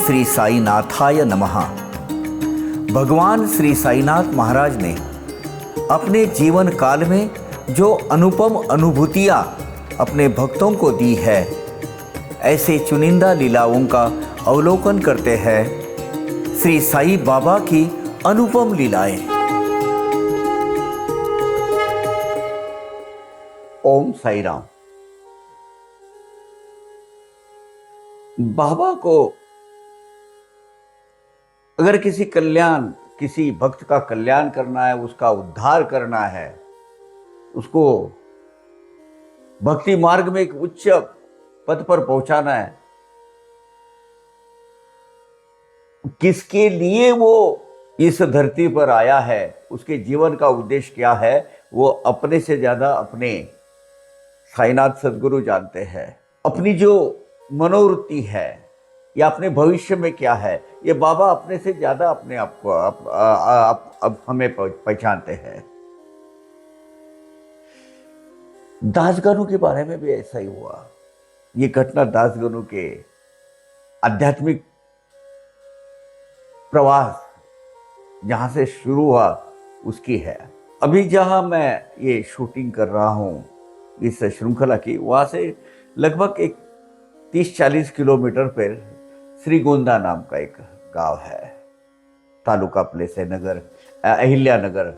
श्री साईनाथाय नमः। भगवान श्री साईनाथ महाराज ने अपने जीवन काल में जो अनुपम अनुभूतियाँ अपने भक्तों को दी है, ऐसे चुनिंदा लीलाओं का अवलोकन करते हैं श्री साई बाबा की अनुपम लीलाएं। ओम साई राम। बाबा को अगर किसी भक्त का कल्याण करना है, उसका उद्धार करना है, उसको भक्ति मार्ग में एक उच्च पद पर पहुंचाना है, किसके लिए वो इस धरती पर आया है, उसके जीवन का उद्देश्य क्या है, वो अपने से ज्यादा अपने साईनाथ सदगुरु जानते हैं। अपनी जो मनोवृत्ति है या अपने भविष्य में क्या है, ये बाबा अपने से ज्यादा अपने आप को अब हमें पहचानते हैं। दासगणों के बारे में भी ऐसा ही हुआ। ये घटना दासगणों के आध्यात्मिक प्रवास जहां से शुरू हुआ उसकी है। अभी जहां मैं ये शूटिंग कर रहा हूं इस श्रृंखला की, वहां से लगभग एक 30-40 किलोमीटर पर श्रीगोंदा नाम का एक गांव है, तालुका प्लेस है, नगर अहिल्यानगर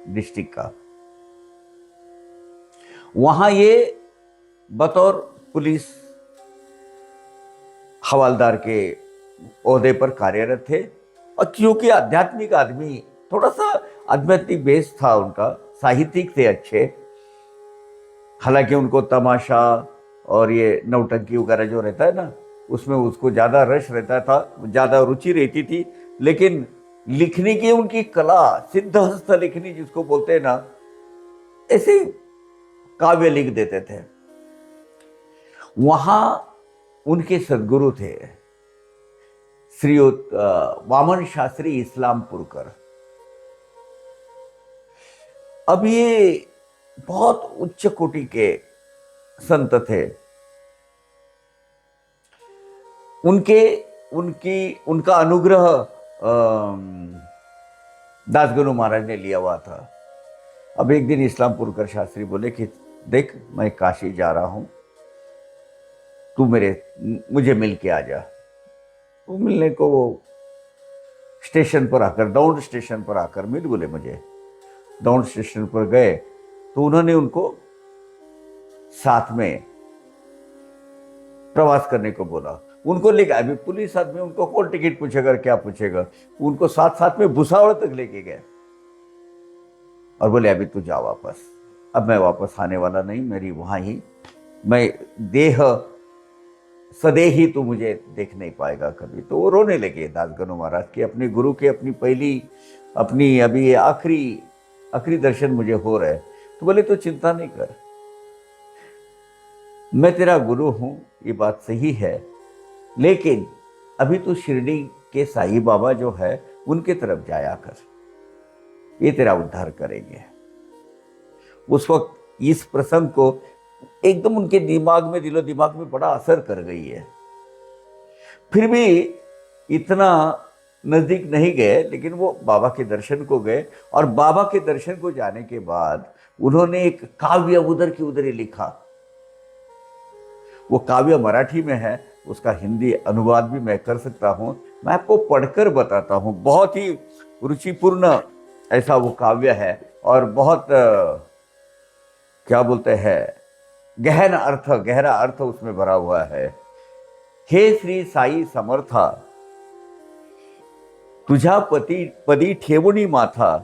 डिस्ट्रिक्ट का। वहां ये बतौर पुलिस हवालदार के ओहदे पर कार्यरत थे। और क्योंकि आध्यात्मिक आदमी, थोड़ा सा आध्यात्मिक बेस था उनका, साहित्यिक थे अच्छे, हालांकि उनको तमाशा और ये नौटंकी वगैरह जो रहता है ना, उसमें उसको ज़्यादा रस रहता था, ज़्यादा रुचि रहती थी। लेकिन लिखने की उनकी कला, सिद्धहस्त लिखनी जिसको बोलते हैं ना, ऐसे काव्य लिख देते थे। वहाँ उनके सद्गुरु थे श्री वामन शास्त्री इस्लामपुरकर। अब ये बहुत उच्च कोटि के संत थे। उनका अनुग्रह दासगणु महाराज ने लिया हुआ था। अब एक दिन इस्लामपुरकर शास्त्री बोले कि देख, मैं काशी जा रहा हूं, तू मुझे मिल के आ जा। वो मिलने को वो स्टेशन पर आकर, दौंड स्टेशन पर आकर मिल बोले मुझे। दौंड स्टेशन पर गए तो उन्होंने उनको साथ में प्रवास करने को बोला। उनको लेके, अभी पुलिस आदमी, उनको कौन टिकट पूछेगा, क्या पूछेगा, उनको साथ साथ में भुसावल तक लेके गए और बोले अभी तू जा वापस, अब मैं वापस आने वाला नहीं, मेरी वहां ही, मैं देह सदेही तू मुझे देख नहीं पाएगा कभी। तो वो रोने लगे दासगणु महाराज की, अपने गुरु के अपनी अभी आखिरी दर्शन मुझे हो रहे। तो बोले तो चिंता नहीं कर, मैं तेरा गुरु हूं, ये बात सही है, लेकिन अभी तू शिरडी के साईं बाबा जो है उनके तरफ जाया कर, ये तेरा उद्धार करेंगे। उस वक्त इस प्रसंग को एकदम उनके दिमाग में बड़ा असर कर गई है। फिर भी इतना नजदीक नहीं गए, लेकिन वो बाबा के दर्शन को गए। और बाबा के दर्शन को जाने के बाद उन्होंने एक काव्य उधर की उधर ही लिखा। वो काव्य मराठी में है, उसका हिंदी अनुवाद भी मैं कर सकता हूं, मैं आपको पढ़कर बताता हूं। बहुत ही रुचिपूर्ण ऐसा वो काव्य है और बहुत क्या बोलते हैं, गहरा अर्थ उसमें भरा हुआ है। हे श्री साई समर्था, तुझ्या पदी ठेवणी माथा,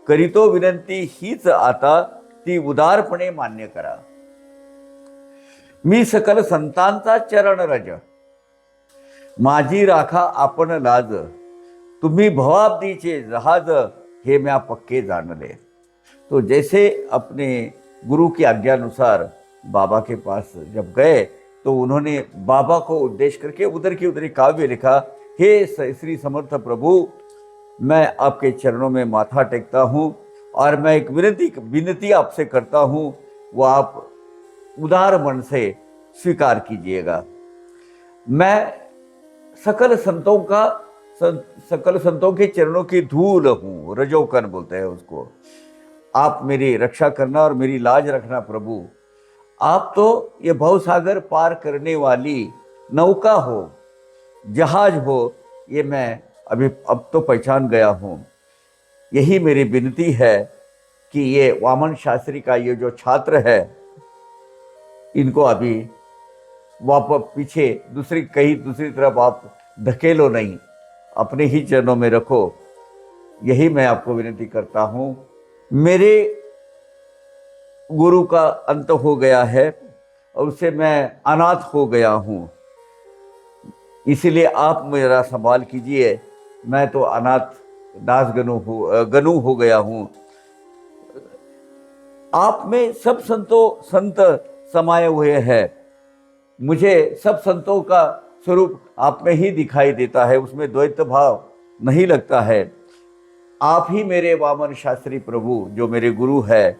करीतो विनंती हीच आता, ती उदारपणे मान्य करा। मी सकल संतांचा चरण रज, माझी राखा आपण लाज, तुम्ही भवाब्दीचे जहाज, हे म्या पक्के जानले। तो जैसे अपने गुरु की आज्ञानुसार बाबा के पास जब गए तो उन्होंने बाबा को उद्देश्य करके उधर की उधर काव्य लिखा। हे श्री समर्थ प्रभु, मैं आपके चरणों में माथा टेकता हूँ और मैं एक विनती आपसे करता हूँ, वो आप उदार मन से स्वीकार कीजिएगा। मैं सकल संतों का सकल संतों के चरणों की धूल हूं, रजोकन बोलते हैं उसको। आप मेरी रक्षा करना और मेरी लाज रखना प्रभु। आप तो ये भवसागर पार करने वाली नौका हो, जहाज हो, ये मैं अभी अब तो पहचान गया हूं। यही मेरी विनती है कि ये वामन शास्त्री का ये जो छात्र है, इनको अभी वापस पीछे दूसरी तरफ आप धकेलो नहीं, अपने ही चरणों में रखो। यही मैं आपको विनती करता हूं। मेरे गुरु का अंत हो गया है और उससे मैं अनाथ हो गया हूं, इसीलिए आप मेरा संभाल कीजिए। मैं तो अनाथ दास गनु हो गया हूं। आप में सब संत समाये हुए हैं। मुझे सब संतों का स्वरूप आप में ही दिखाई देता है, उसमें द्वैत भाव नहीं लगता है। आप ही मेरे वामन शास्त्री प्रभु, जो मेरे गुरु है,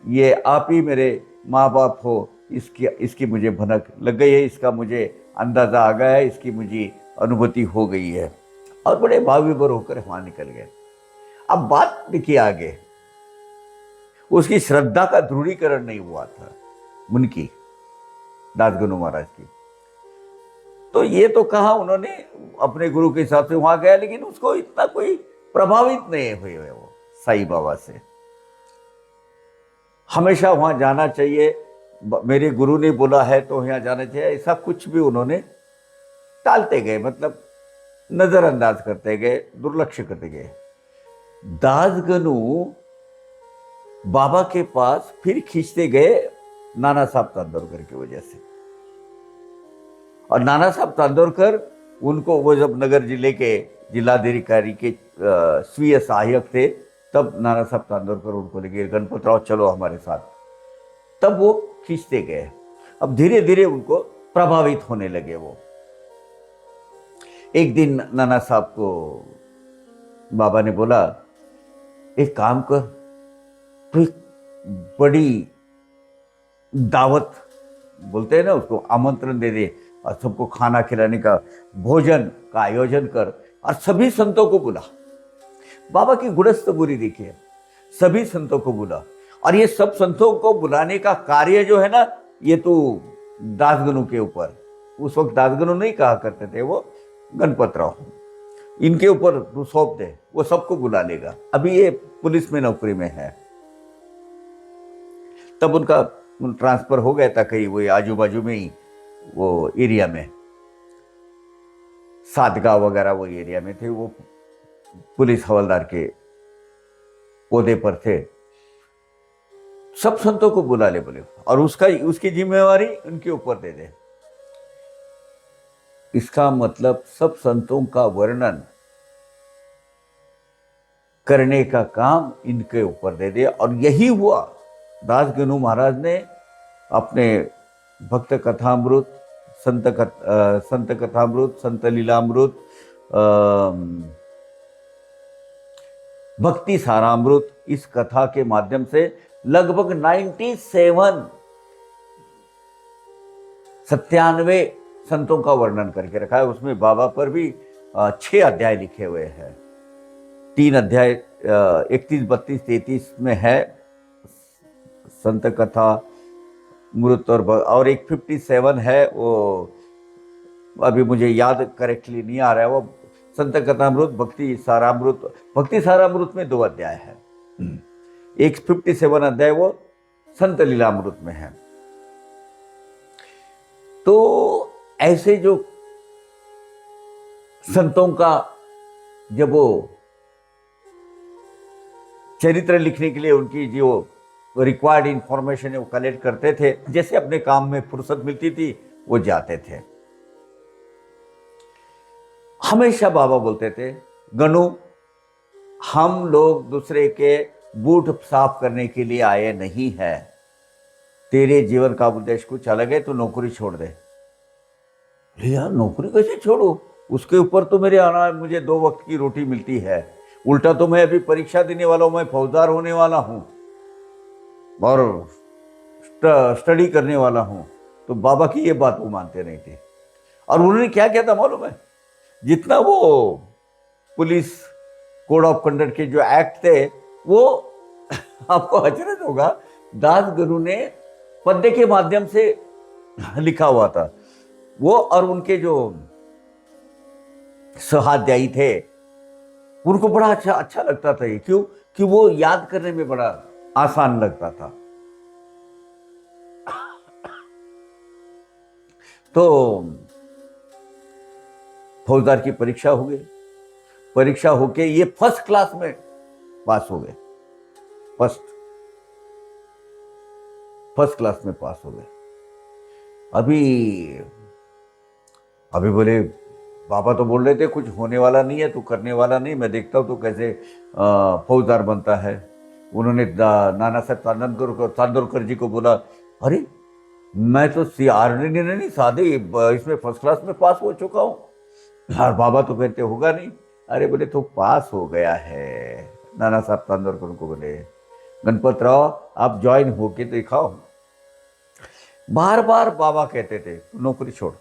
ये आप ही मेरे माँ बाप हो। इसकी मुझे भनक लग गई है, इसका मुझे अंदाजा आ गया है, इसकी मुझे अनुभूति हो गई है। और बड़े भाव विभोर होकर वहां निकल गए। अब बात देखिए आगे, उसकी श्रद्धा का दृढ़ीकरण नहीं हुआ था उनकी, दासगनु महाराज की। तो ये तो कहा उन्होंने अपने गुरु के हिसाब से वहां गया, लेकिन उसको इतना कोई प्रभावित नहीं हुए वो साईं बाबा से। हमेशा वहां जाना चाहिए, मेरे गुरु ने बोला है तो यहाँ जाना चाहिए, ऐसा कुछ भी उन्होंने टालते गए, मतलब नजरअंदाज करते गए, दुर्लक्ष्य करते गए। दासगनु बाबा के पास फिर खींचते गए नाना साहब तांदोरकर की वजह से। और नाना साहब तांदोरकर उनको, वो जब नगर जिले के जिलाधिकारी के स्वीय सहायक थे, तब नाना साहब तांदोरकर उनको लगे गणपतराव चलो हमारे साथ, तब वो खींचते गए। अब धीरे धीरे उनको प्रभावित होने लगे वो। एक दिन नाना साहब को बाबा ने बोला, एक काम कर, तो एक बड़ी दावत बोलते हैं ना उसको, आमंत्रण दे दे और सबको खाना खिलाने का, भोजन का आयोजन कर और सभी संतों को बुला। बाबा की गुणस्थ बुरी देखिए, सभी संतों को बुला। और ये सब संतों को बुलाने का कार्य जो है ना, ये तो दासगनु के ऊपर, उस वक्त दासगनु नहीं कहा करते थे, वो गणपतराव, इनके ऊपर तू सौंप दे, वो सबको बुला लेगा। अभी ये पुलिस में नौकरी में है, तब उनका ट्रांसफर हो गया था कहीं वो आजू बाजू में ही, वो एरिया में, सातगांव वगैरह वो एरिया में थे, वो पुलिस हवलदार के ओहदे पर थे। सब संतों को बुला ले बोले, और उसकी जिम्मेवारी उनके ऊपर दे दे। इसका मतलब सब संतों का वर्णन करने का काम इनके ऊपर दे दे। और यही हुआ। दासगनु महाराज ने अपने भक्त कथामृत, संत कथामृत, संत लीलामृत, भक्ति सारामृत, इस कथा के माध्यम से लगभग 97 संतों का वर्णन करके रखा है। उसमें बाबा पर भी 6 अध्याय लिखे हुए हैं। 3 अध्याय 31, 32, 33 में है संत कथा मृत, और एक 57 है, वो अभी मुझे याद करेक्टली नहीं आ रहा है, वो संत कथामृत, भक्ति सारामृत। भक्ति सारामृत में 2 अध्याय है, एक 57 अध्याय वो संत लीलामृत में है। तो ऐसे जो संतों का जब वो चरित्र लिखने के लिए उनकी जो रिक्वायर्ड इंफॉर्मेशन है वो कलेक्ट करते थे, जैसे अपने काम में फुर्सत मिलती थी वो जाते थे। हमेशा बाबा बोलते थे, गनु हम लोग दूसरे के बूट साफ करने के लिए आए नहीं है, तेरे जीवन का उद्देश्य कुछ अलग है, तो नौकरी छोड़ दे। यार नौकरी कैसे छोड़ू, उसके ऊपर तो मुझे 2 वक्त की रोटी मिलती है, उल्टा तो मैं अभी परीक्षा देने वाला हूं, मैं फौजदार होने वाला हूं और स्टडी करने वाला हूं। तो बाबा की ये बात वो मानते नहीं थे। और उन्होंने क्या किया था मालूम है, जितना वो पुलिस कोड ऑफ कंडक्ट के जो एक्ट थे वो आपको अचरज होगा, दास गुरु ने पद्य के माध्यम से लिखा हुआ था वो, और उनके जो सहाध्यायी थे उनको बड़ा अच्छा लगता था ये। क्यों? कि वो याद करने में बड़ा आसान लगता था। तो फौजदार की परीक्षा हो गई, परीक्षा होके ये फर्स्ट क्लास में पास हो गए, फर्स्ट क्लास में पास हो गए। अभी बोले बाबा तो बोल रहे थे कुछ होने वाला नहीं है, तू करने वाला नहीं, मैं देखता हूँ तू कैसे फौजदार बनता है। उन्होंने नाना साहब चांदोरकर जी को बोला, अरे मैं तो CRD नहीं सादे इसमें फर्स्ट क्लास में पास हो चुका हूँ। और बाबा तो कहते होगा नहीं। अरे बोले तो पास हो गया है। नाना साहब चांदोरकर को बोले, गणपत राव आप ज्वाइन होके दिखाओ। बार बार बाबा कहते थे नौकरी छोड़।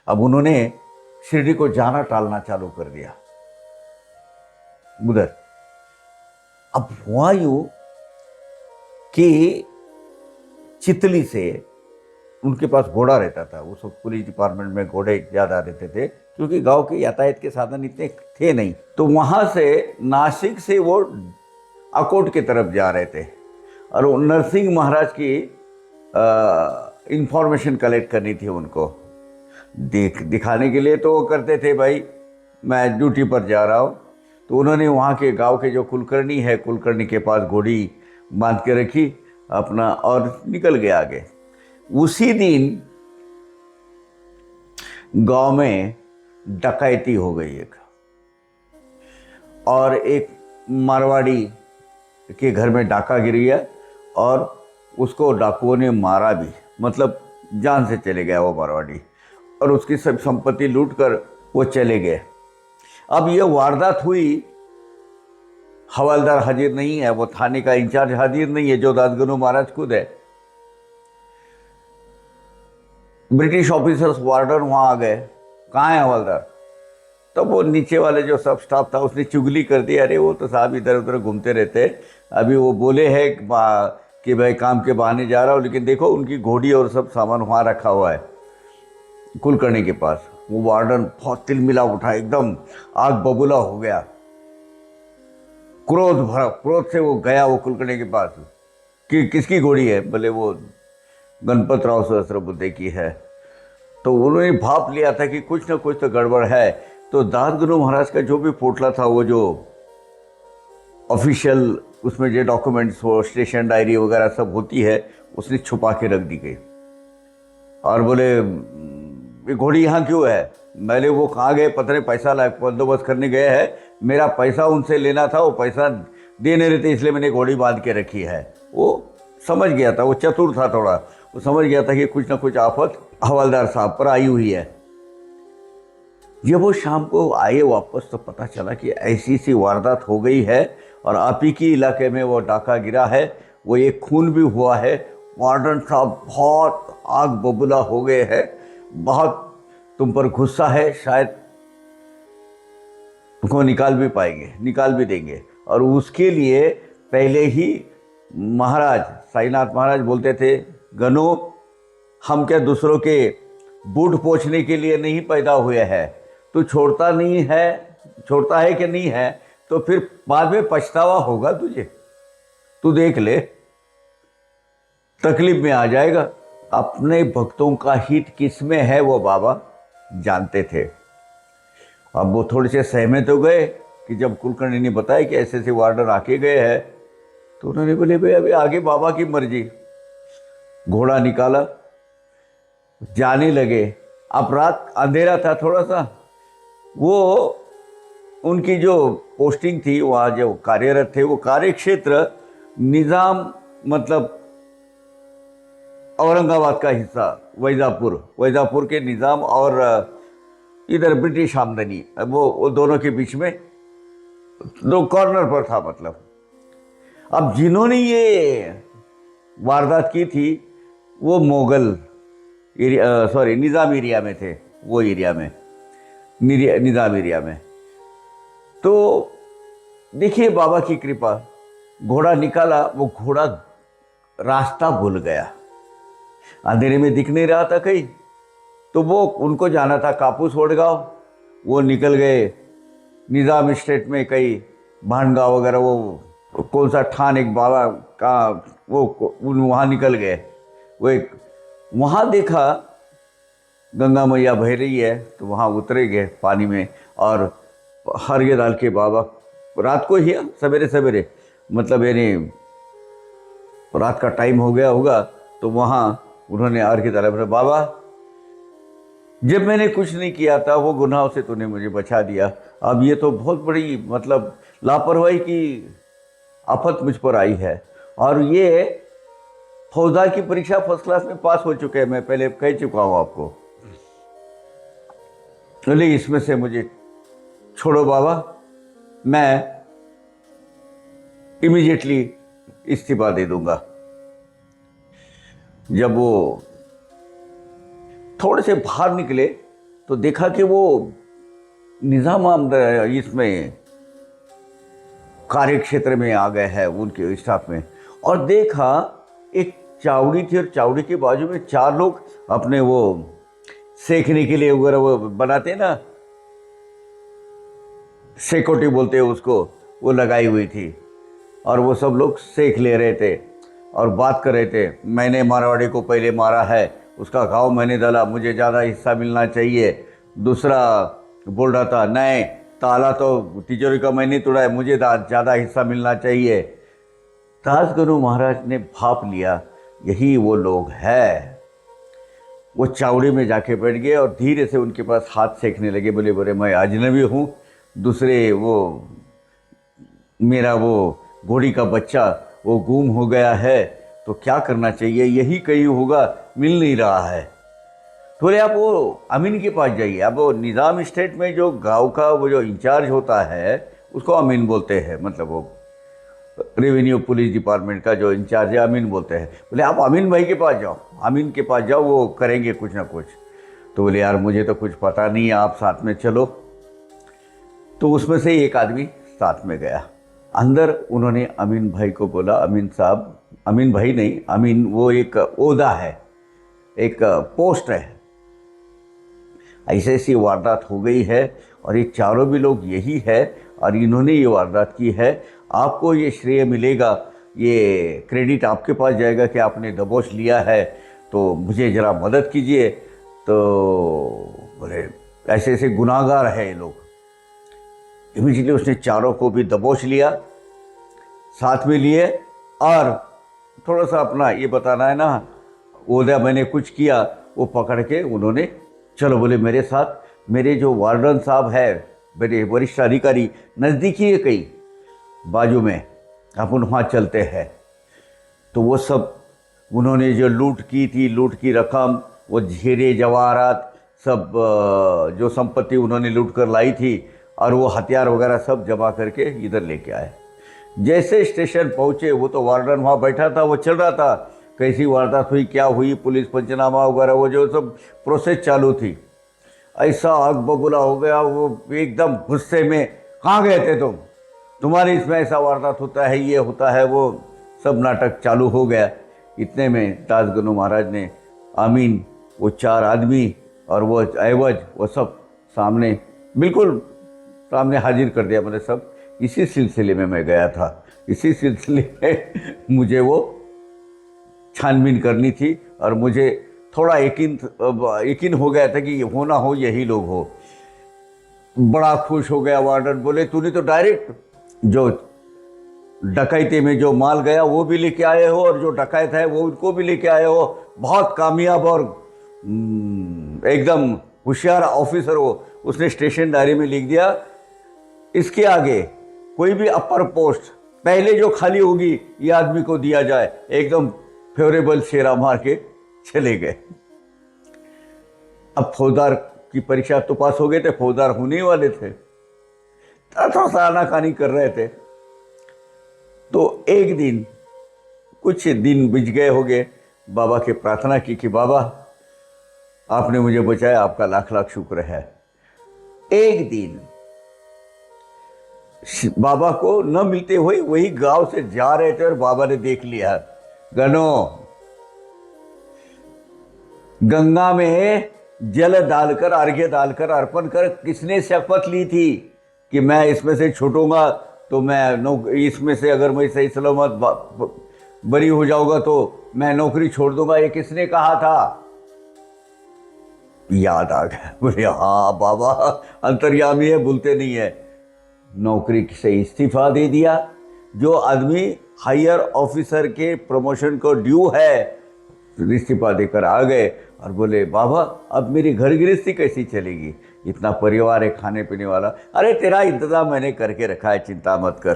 अब उन्होंने शिरडी को जाना टालना चालू कर दिया उधर। अब हुआ यूं कि चितली से उनके पास घोड़ा रहता था, उस वक्त पुलिस डिपार्टमेंट में घोड़े ज़्यादा रहते थे क्योंकि गांव के यातायात के साधन इतने थे नहीं। तो वहाँ से नासिक से वो अकोट की तरफ जा रहे थे और वो नरसिंह महाराज की इंफॉर्मेशन कलेक्ट करनी थी उनको दिखाने के लिए। तो वो करते थे भाई मैं ड्यूटी पर जा रहा हूँ। तो उन्होंने वहाँ के गांव के जो कुलकर्णी है, कुलकर्णी के पास घोड़ी बांध के रखी अपना और निकल गए आगे। उसी दिन गांव में डकैती हो गई एक, और एक मारवाड़ी के घर में डाका गिर गया और उसको डाकुओं ने मारा भी, मतलब जान से चले गया वो मारवाड़ी, और उसकी सब संपत्ति लूटकर वो चले गए। अब ये वारदात हुई, हवलदार हाजिर नहीं है, वो थाने का इंचार्ज हाजिर नहीं है जो दासगुरु महाराज खुद है। ब्रिटिश ऑफिसर्स वार्डन वहाँ आ गए, कहाँ है हवलदार? तब वो नीचे वाले जो सब स्टाफ था उसने चुगली कर दी, अरे वो तो साहब इधर उधर घूमते रहते, अभी वो बोले है कि भाई काम के बहाने जा रहा हूँ, लेकिन देखो उनकी घोड़ी और सब सामान वहाँ रखा हुआ है कुलकर्णी के पास। वो वार्डन बहुत तिलमिला उठा, एकदम आग बबूला हो गया, क्रोध भरा, क्रोध से वो गया वो कुलकर्णी के पास कि किसकी घोड़ी है? बोले वो गणपत राव सहस्त्रबुद्धे की है। तो उन्होंने भाप लिया था कि कुछ ना कुछ तो गड़बड़ है। तो दासगुरु महाराज का जो भी पोटला था, वो जो ऑफिशियल उसमें जो डॉक्यूमेंट्स हो, स्टेशन डायरी वगैरह सब होती है, उसने छुपा के रख दी गई। और बोले ये घोड़ी यहाँ क्यों है? मैंने वो कहाँ गए पता नहीं, पैसा बंदोबस्त करने गए हैं, मेरा पैसा उनसे लेना था, वो पैसा दे नहीं रहे थे, इसलिए मैंने घोड़ी बांध के रखी है। वो समझ गया था, वो चतुर था थोड़ा, वो समझ गया था कि कुछ ना कुछ आफत हवलदार साहब पर आई हुई है। जब वो शाम को आए वापस तो पता चला कि ऐसी सी वारदात हो गई है और आप ही के इलाके में वो डाका गिरा है, वो एक खून भी हुआ है। वार्डन साहब बहुत आग बबूला हो गए हैं, बहुत तुम पर गुस्सा है, शायद तुमको निकाल भी पाएंगे, निकाल भी देंगे। और उसके लिए पहले ही महाराज साईनाथ महाराज बोलते थे, गनो हम क्या दूसरों के बूट पोंछने के लिए नहीं पैदा हुए हैं, तू छोड़ता नहीं है, छोड़ता है कि नहीं है तो फिर बाद में पछतावा होगा तुझे, तू देख ले, तकलीफ में आ जाएगा। अपने भक्तों का हित किस में है वो बाबा जानते थे। अब वो थोड़े से सहमत हो गए कि जब कुलकर्णी ने बताया कि ऐसे ऐसे वार्डन आके गए हैं, तो उन्होंने बोले भाई अभी आगे बाबा की मर्जी। घोड़ा निकाला, जाने लगे। अब रात अंधेरा था थोड़ा सा, वो उनकी जो पोस्टिंग थी वहाँ जो कार्यरत थे, वो कार्य क्षेत्र निज़ाम मतलब औरंगाबाद का हिस्सा वैजापुर के निज़ाम और इधर ब्रिटिश आमदनी, वो दोनों के बीच में दो कॉर्नर पर था मतलब। अब जिन्होंने ये वारदात की थी वो मोगल एरिया, निज़ाम एरिया में थे, वो एरिया में निज़ाम एरिया में। तो देखिए बाबा की कृपा, घोड़ा निकाला, वो घोड़ा रास्ता भूल गया, अंधेरे में दिख नहीं रहा था कहीं। तो वो उनको जाना था कापूस वडगांव, वो निकल गए निज़ाम स्टेट में कहीं भानगांव वगैरह, वो कौन सा ठान एक बाबा का, वो वहाँ निकल गए। वो एक वहाँ देखा गंगा मैया बह रही है, तो वहाँ उतरे गए पानी में, और अर्घ्य डाल के बाबा, रात को ही सवेरे सवेरे, मतलब यानी रात का टाइम हो गया होगा, तो वहाँ उन्होंने अर्घ्य डाला। बोले बाबा, जब मैंने कुछ नहीं किया था वो गुनाहों से तूने मुझे बचा दिया, अब ये तो बहुत बड़ी मतलब लापरवाही की आफत मुझ पर आई है, और ये फौजदार की परीक्षा फर्स्ट क्लास में पास हो चुके हैं, मैं पहले कह चुका हूँ आपको। बोले इसमें से मुझे छोड़ो बाबा, मैं इमीडिएटली इस्तीफा दे दूंगा। जब वो थोड़े से बाहर निकले तो देखा कि वो निजाम इसमें कार्य क्षेत्र में आ गए हैं उनके स्टाफ में, और देखा एक चावड़ी थी, और चावड़ी के बाजू में 4 लोग अपने वो सेकने के लिए वगैरह वो बनाते हैं ना, सेकोटी बोलते हैं उसको, वो लगाई हुई थी, और वो सब लोग सेक ले रहे थे और बात कर रहे थे। मैंने मारवाड़ी को पहले मारा है, उसका घाव मैंने डाला, मुझे ज़्यादा हिस्सा मिलना चाहिए। दूसरा बोल रहा था, नहीं, ताला तो तिजोरी का मैंने तोड़ा है, मुझे ज़्यादा हिस्सा मिलना चाहिए। दासगनु महाराज ने भाप लिया, यही वो लोग हैं। वो चावड़ी में जाके बैठ गए और धीरे से उनके पास हाथ सेकने लगे। बोले बोले मैं अजनबी हूँ, दूसरे वो मेरा वो घोड़ी का बच्चा वो गुम हो गया है, तो क्या करना चाहिए, यही कहीं होगा, मिल नहीं रहा है। तो बोले आप वो अमीन के पास जाइए। अब वो निज़ाम स्टेट में जो गांव का वो जो इंचार्ज होता है उसको अमीन बोलते हैं, मतलब वो रेवेन्यू पुलिस डिपार्टमेंट का जो इंचार्ज है अमीन बोलते हैं। बोले आप अमीन भाई के पास जाओ, अमीन के पास जाओ, वो करेंगे कुछ ना कुछ। तो बोले यार मुझे तो कुछ पता नहीं है, आप साथ में चलो। तो उसमें से एक आदमी साथ में गया। अंदर उन्होंने अमीन भाई को बोला, अमीन साहब, अमीन भाई नहीं, अमीन वो एक ओहदा है, एक पोस्ट है, ऐसी ऐसी वारदात हो गई है और ये चारों भी लोग यही है और इन्होंने ये वारदात की है, आपको ये श्रेय मिलेगा, ये क्रेडिट आपके पास जाएगा कि आपने दबोच लिया है, तो मुझे ज़रा मदद कीजिए। तो बोले ऐसे ऐसे गुनाहगार है ये लोग। इमीडिएटली उसने चारों को भी दबोच लिया, साथ में लिए, और थोड़ा सा अपना ये बताना है ना, ओहदा मैंने कुछ किया, वो पकड़ के उन्होंने, चलो बोले मेरे साथ, मेरे जो वार्डन साहब है, मेरे वरिष्ठ अधिकारी नज़दीकी है कहीं बाजू में, अपन वहाँ चलते हैं। तो वो सब उन्होंने जो लूट की थी, लूट की रकम, वो हीरे जवाहरात सब जो संपत्ति उन्होंने लूट कर लाई थी, और वो हथियार वगैरह सब जमा करके इधर लेके आए। जैसे स्टेशन पहुँचे, वो तो वार्डन वहाँ बैठा था, वो चल रहा था कैसी वारदात हुई, क्या हुई, पुलिस पंचनामा वगैरह वो जो सब प्रोसेस चालू थी। ऐसा आग बबूला हो गया, वो एकदम गुस्से में, कहाँ गए थे तुम, तुम्हारे इसमें ऐसा वारदात होता है, ये होता है, वो सब नाटक चालू हो गया। इतने में दासगनु महाराज ने अमीन, वो 4 आदमी और वो एवज, वो सब सामने, बिल्कुल सामने हाजिर कर दिया। मैंने सब इसी सिलसिले में मैं गया था, इसी सिलसिले में मुझे वो छानबीन करनी थी, और मुझे थोड़ा यकीन हो गया था कि होना हो यही लोग हो। बड़ा खुश हो गया वार्डन, बोले तूने तो डायरेक्ट जो डकैती में जो माल गया वो भी लेके आए हो, और जो डकैत है वो उनको भी लेके आए हो, बहुत कामयाब और एकदम होशियार ऑफिसर हो। उसने स्टेशन डायरी में लिख दिया, इसके आगे कोई भी अपर पोस्ट पहले जो खाली होगी ये आदमी को दिया जाए। एकदम फेवरेबल शेरा मार के चले गए। अब फौजदार की परीक्षा तो पास हो गए थे, फौजदार होने वाले थे, थोड़ा सा आनाकानी कर रहे थे। तो एक दिन, कुछ दिन बीत गए हो गए, बाबा के प्रार्थना की कि बाबा आपने मुझे बचाया, आपका लाख लाख शुक्र है। एक दिन बाबा को न मिलते हुए वही गांव से जा रहे थे और बाबा ने देख लिया। गनो, गंगा में जल डालकर, अर्घ्य डालकर, अर्पण कर किसने शपथ ली थी कि मैं इसमें से छूटूंगा तो मैं इसमें से अगर मैं सही सलामत बरी हो जाऊंगा तो मैं नौकरी छोड़ दूंगा, ये किसने कहा था? याद आ गया। बोले हाँ बाबा अंतर्यामी है, भूलते नहीं है। नौकरी से इस्तीफा दे दिया। जो आदमी हायर ऑफिसर के प्रमोशन को ड्यू है, इस्तीफा देकर आ गए और बोले बाबा अब मेरी घर गृहस्थी कैसी चलेगी, इतना परिवार है खाने पीने वाला। अरे तेरा इंतजाम मैंने करके रखा है, चिंता मत कर,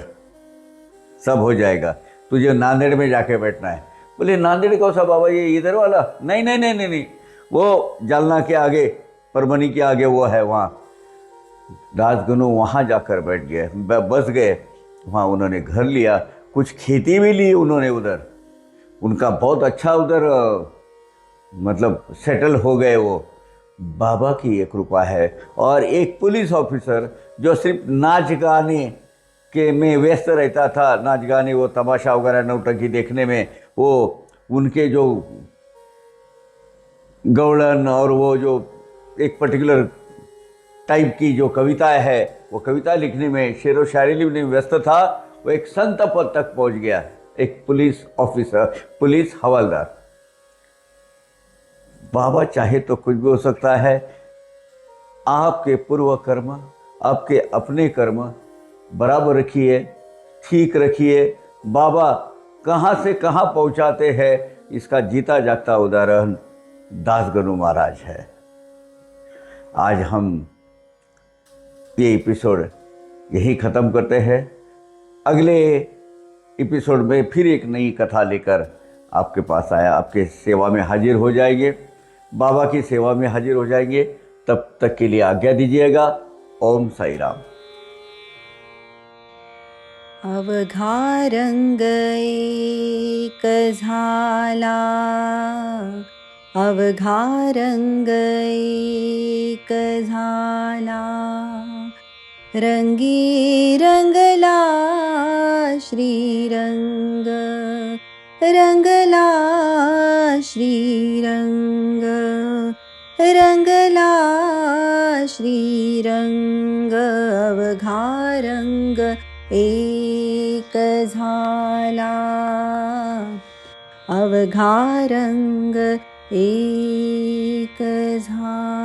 सब हो जाएगा, तुझे नांदेड़ में जाके बैठना है। बोले नांदेड़ कौन सा बाबा, ये इधर वाला? नहीं नहीं नहीं नहीं नहीं, वो जालना के आगे, परमनी के आगे वो है, वहाँ। राजगनु वहाँ जाकर बैठ गए, बस गए वहाँ। उन्होंने घर लिया, कुछ खेती भी ली उन्होंने उधर। उनका बहुत अच्छा उधर मतलब सेटल हो गए वो। बाबा की एक कृपा है। और एक पुलिस ऑफिसर जो सिर्फ नाच गाने के में व्यस्त रहता था, नाच गाने, वो तमाशा वगैरह नौटंकी देखने में, वो उनके जो गौड़न और वो जो एक पर्टिकुलर टाइप की जो कविताएं है, वो कविता लिखने में, शेर व शायरी लिखने में व्यस्त था। वो एक संत पद तक पहुंच गया, एक पुलिस ऑफिसर, पुलिस हवलदार। बाबा चाहे तो कुछ भी हो सकता है। आपके पूर्व कर्म, आपके अपने कर्म बराबर रखिए, ठीक रखिए। बाबा कहाँ से कहाँ पहुँचाते हैं, इसका जीता जागता उदाहरण दासगनु महाराज है। आज हम ये एपिसोड यही ख़त्म करते हैं। अगले एपिसोड में फिर एक नई कथा लेकर आपके पास आया, आपके सेवा में हाजिर हो जाएंगे, बाबा की सेवा में हाजिर हो जाएंगे। तब तक के लिए आज्ञा दीजिएगा। ओम साई राम। अवघा रंग एक झाला, अवघा रंग एक झाला, रंगी रंगला श्रीरंग, रंगला श्रीरंग, रंगला श्रीरंग। अवघा रंग एक झाला, अवघा रंग एक झाला।